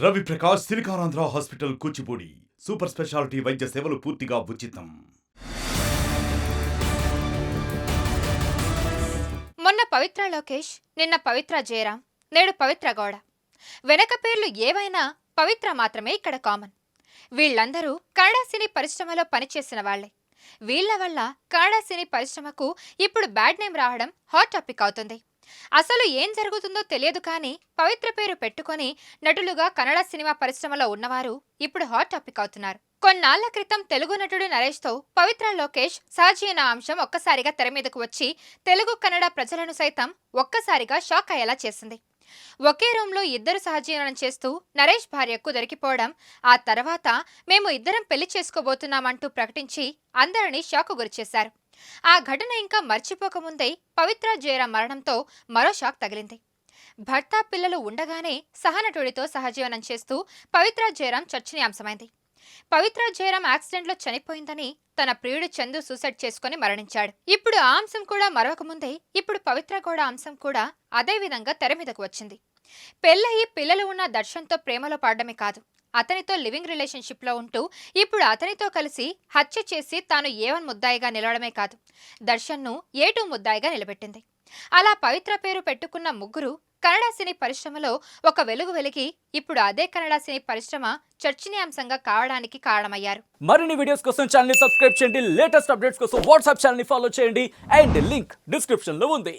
Ravi Prakash Siliconandhra hospital Kuchipudi super speciality వైద్య సేవలు పూర్తిగా ఉచితం. మొన్న పవిత్ర లోకేష్, నిన్న పవిత్ర జయరాం, నేడు పవిత్ర గౌడ. వెనక పేర్లు ఏవైనా పవిత్ర మాత్రమే ఇక్కడ కామన్. వీళ్ళందరూ కన్నడ సినీ పరిశ్రమలో పనిచేసిన వాళ్లే. వీళ్ల వల్ల కన్నడ సినీ పరిశ్రమకు ఇప్పుడు బ్యాడ్ నేమ్ రావడం హాట్ టాపిక్ అవుతుంది. అసలు ఏం జరుగుతుందో తెలియదు కానీ పవిత్ర పేరు పెట్టుకొని నటులుగా కన్నడ సినిమా పరిశ్రమలో ఉన్నవారు ఇప్పుడు హాట్ టాపిక్ అవుతున్నారు. కొన్నాళ్ల క్రితం తెలుగు నటుడు నరేష్తో పవిత్ర లోకేష్ సహజీవన అంశం ఒక్కసారిగా తెర మీదకు వచ్చి తెలుగు కన్నడ ప్రజలను సైతం ఒక్కసారిగా షాక్ అయ్యేలా చేసింది. ఒకే రూమ్లో ఇద్దరు సహజీవనం చేస్తూ నరేష్ భార్యకు దొరికిపోవడం, ఆ తర్వాత మేము ఇద్దరం పెళ్లి చేసుకోబోతున్నామంటూ ప్రకటించి అందరినీ షాక్ గురిచేశారు. ఆ ఘటన ఇంకా మర్చిపోకముందే పవిత్ర జయరాం మరణంతో మరో షాక్ తగిలింది. భర్త పిల్లలు ఉండగానే సహనటుడితో సహజీవనం చేస్తూ పవిత్ర జయరాం చర్చనీయాంశమైంది. పవిత్ర జయరాం యాక్సిడెంట్లో చనిపోయిందని తన ప్రియుడు చందు సూసైడ్ చేసుకుని మరణించాడు. ఇప్పుడు ఆ అంశం కూడా మరొకముందే ఇప్పుడు పవిత్ర గౌడ అంశం కూడా అదే విధంగా తెర మీదకు వచ్చింది. పెళ్ళయి పిల్లలు ఉన్న దర్శన్తో ప్రేమలో పడడమే కాదు, అతనితో లివింగ్ రిలేషన్షిప్ లో ఉంటూ ఇప్పుడు అతనితో కలిసి హత్య చేసి తాను ఏ1 ముద్దాయిగా నిలవడమే కాదు, దర్శన్ను ఏ2 ముద్దాయిగా నిలబెట్టింది. అలా పవిత్ర పేరు పెట్టుకున్న ముగ్గురు కన్నడ సినీ పరిశ్రమలో ఒక వెలుగు వెలిగి ఇప్పుడు అదే కన్నడ సినీ పరిశ్రమ చర్చనీయాంశంగా కావడానికి కారణమయ్యారు. మరిన్ని వీడియోస్ కోసం ఛానల్ ని సబ్స్క్రైబ్ చేయండి. లేటెస్ట్ అప్డేట్స్ కోసం వాట్సాప్ ఛానల్ ని ఫాలో చేయండి. అండ్ లింక్ డిస్క్రిప్షన్ లో ఉంది.